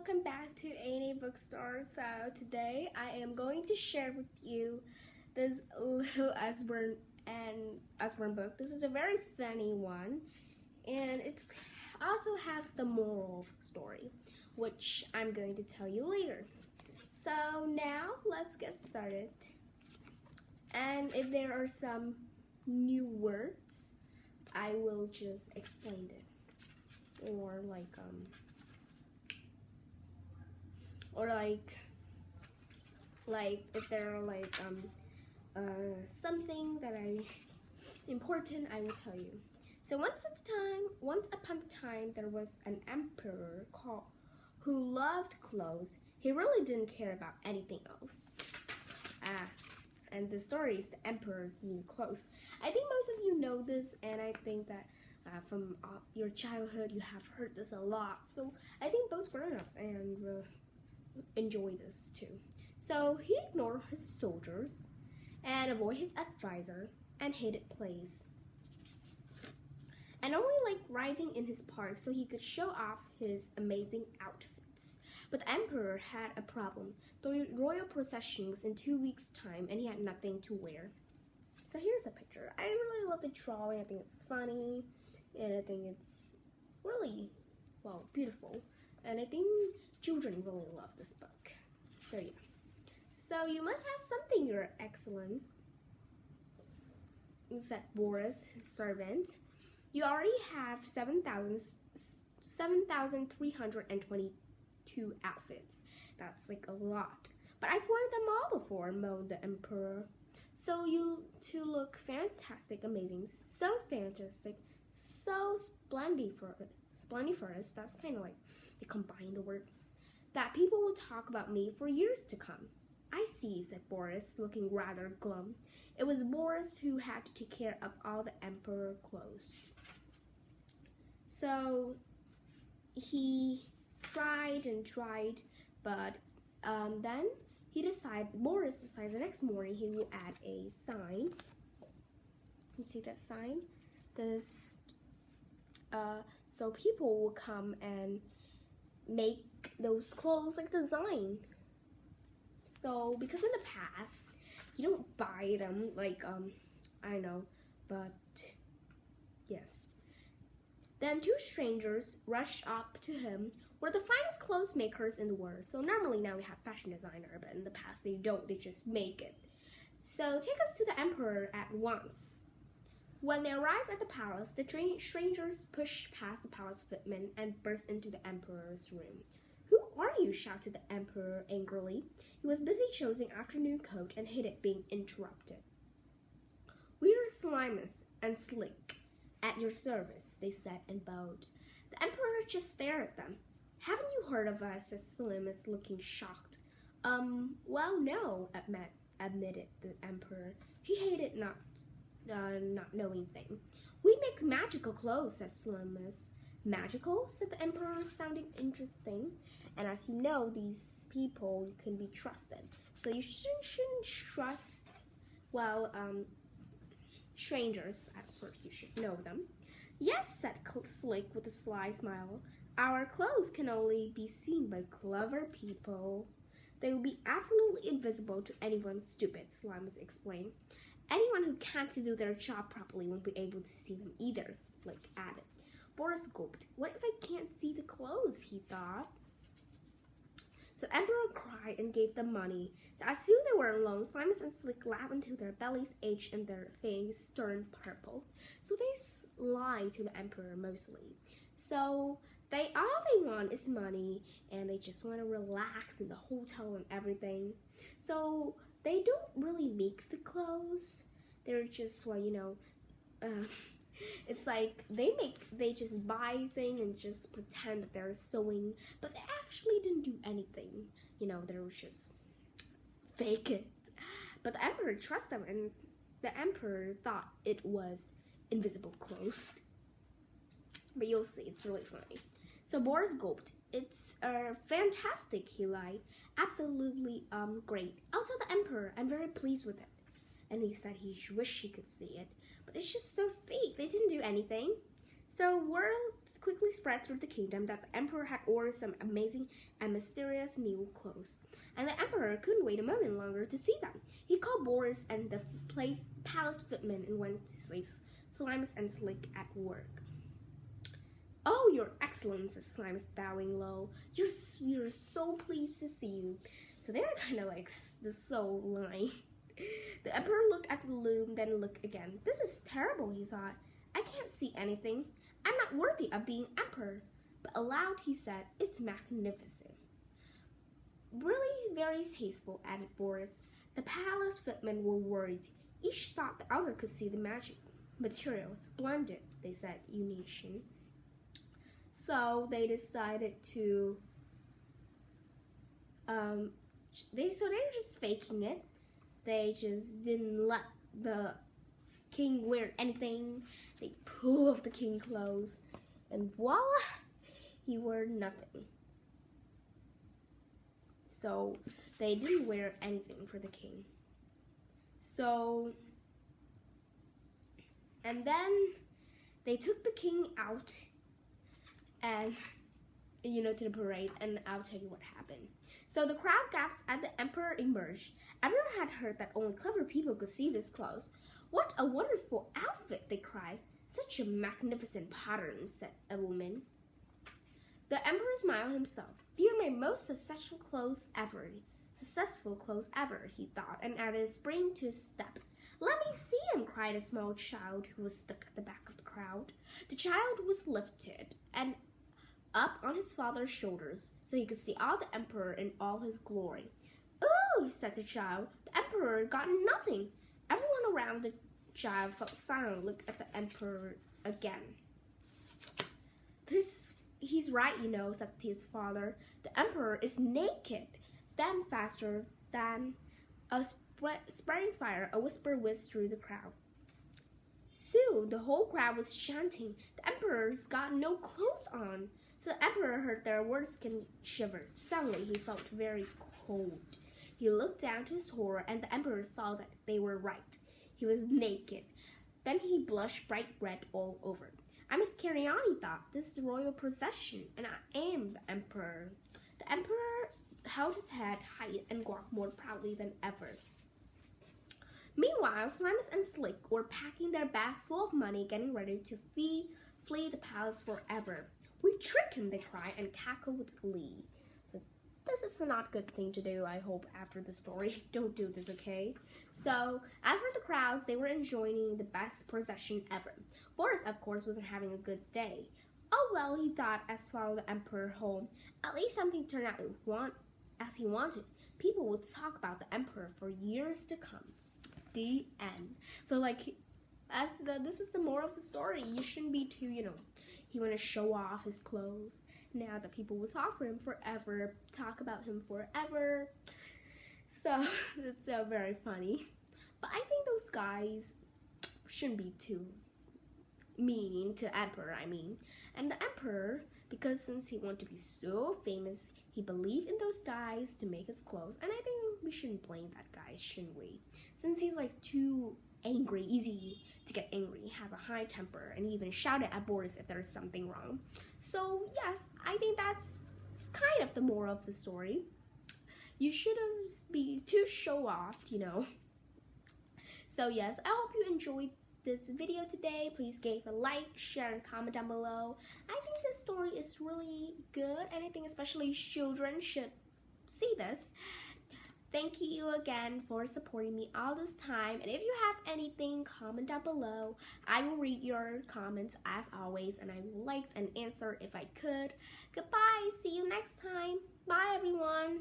welcome back to A&A Bookstore. So today I am going to share with you this little Usborne book. This is a very funny one, and it's also has the moral of the story, which I'm going to tell you later. So now let's get started. And if there are some new words, I will just explain it, or if there are something that important, I will tell you. So once upon a time, there was an emperor who loved clothes. He really didn't care about anything else. And the story is the emperor's new clothes. I think most of you know this, and I think that from your childhood you have heard this a lot. So I think both grown-ups and enjoy this too. So he ignored his soldiers and avoided his advisor and hated plays, and only liked riding in his park so he could show off his amazing outfits. But the emperor had a problem. The royal procession was in 2 weeks' time and he had nothing to wear. So here's a picture. I really love the drawing. I think it's funny, and I think it's really, beautiful. And I think children really love this book. So yeah. So you must have something, Your Excellence, said Boris, his servant. You already have 7,322 outfits. That's like a lot. But I've worn them all before, moaned the emperor. So you two look fantastic, amazing, so fantastic, so splendiferous. That's kind of like they combine the words. That people will talk about me for years to come. I see, said Boris, looking rather glum. It was Boris who had to take care of all the emperor clothes. So he tried and tried, but then Boris decided the next morning he will add a sign. You see that sign? So people will come and make those clothes like design. So because in the past you don't buy them I know, but yes. Then two strangers rushed up to him. We're the finest clothes makers in the world. So normally now we have fashion designer, but in the past they don't, they just make it. So take us to the emperor at once. When they arrived at the palace, the strangers pushed past the palace footman and burst into the emperor's room. Who are you? Shouted the emperor angrily. He was busy choosing afternoon coat and hated being interrupted. We are Slimus and Slick, at your service, they said and bowed. The emperor just stared at them. Haven't you heard of us? Said Slimus, looking shocked. Well, no, admitted the emperor. He hated not knowing thing. We make magical clothes, said Slimus. Magical? Said the emperor, sounding interesting. And as you know, these people can be trusted. So you shouldn't trust, strangers at first. You should know them. Yes, said Slick with a sly smile. Our clothes can only be seen by clever people. They will be absolutely invisible to anyone stupid, Slimus explained. Anyone who can't do their job properly won't be able to see them either, Slick added. Boris gulped. What if I can't see the clothes, he thought. So the emperor cried and gave them money. So as soon as they were alone, Slimus and Slick laughed until their bellies ached and their faces turned purple. So they lied to the emperor mostly. So all they want is money, and they just want to relax in the hotel and everything. So they don't really make the clothes. They're just it's like they just buy things and just pretend that they're sewing, but they actually didn't do anything. They were just fake it. But the emperor trusted them, and the emperor thought it was invisible clothes. But you'll see, it's really funny. So Boris gulped. It's fantastic, he lied. Absolutely great. I'll tell the emperor. I'm very pleased with it. And he said he wished he could see it. But it's just so fake. They didn't do anything. So world quickly spread through the kingdom that the emperor had ordered some amazing and mysterious new clothes. And the emperor couldn't wait a moment longer to see them. He called Boris and the palace footman and went to see Slimus and Slick at work. "Oh, Your Excellency," said Slimus, bowing low. We're so pleased to see you." So they were kind of like so lying. The emperor looked at the loom, then looked again. "This is terrible," he thought. "I can't see anything. I'm not worthy of being emperor." But aloud he said, "It's magnificent." "Really very tasteful," added Boris. The palace footmen were worried. Each thought the other could see the magic material. "Splendid," they said, unison. So they decided to, they were just faking it. They just didn't let the king wear anything. They pulled off the king clothes, and voila, he wore nothing. So they didn't wear anything for the king. So, and then they took the king out and, to the parade, and I'll tell you what happened. So the crowd gasped as the emperor emerged. Everyone had heard that only clever people could see this clothes. "What a wonderful outfit," they cried. "Such a magnificent pattern," said a woman. The emperor smiled himself. "These are my most successful clothes ever, he thought, and added a spring to his step. "Let me see him," cried a small child who was stuck at the back of the crowd. The child was lifted and up on his father's shoulders, so he could see all the emperor in all his glory. "Oh," said the child, "the emperor got nothing." Everyone around the child felt silent, looked at the emperor again. "He's right, said his father. "The emperor is naked." Then, faster than a spreading fire, a whisper whizzed through the crowd. Soon, the whole crowd was chanting, "The emperor's got no clothes on." So the emperor heard their words and shivered. Suddenly, he felt very cold. He looked down to his horror, and the emperor saw that they were right. He was naked. Then he blushed bright red all over. "I must carry on," he thought. "This is a royal procession, and I am the emperor." The emperor held his head high and walked more proudly than ever. Meanwhile, Slimus and Slick were packing their bags full of money, getting ready to flee the palace forever. "We tricked him," they cried, and cackled with glee. So this is not a good thing to do, I hope, after the story. Don't do this, okay? So, as for the crowds, they were enjoying the best procession ever. Boris, of course, wasn't having a good day. "Oh well," he thought, as he followed the emperor home. "At least something turned out as he wanted. People would talk about the emperor for years to come." The end. So, this is the moral of the story. You shouldn't be too, he want to show off his clothes. Now that people will talk for him forever, talk about him forever. So, it's very funny. But I think those guys shouldn't be too mean to the emperor, And the emperor, because since he wanted to be so famous, he believed in those guys to make his clothes. And I think we shouldn't blame that guy, shouldn't we? Since he's too angry, easy to get angry, have a high temper, and even shouted at Boris if there's something wrong. So yes, I think that's kind of the moral of the story. You shouldn't be too show-offed, So yes, I hope you enjoyed this video today. Please give a like, share, and comment down below. I think this story is really good, and I think especially children should see this. Thank you again for supporting me all this time, and if you have anything, comment down below. I will read your comments as always, and I will like and answer if I could. Goodbye, see you next time. Bye everyone.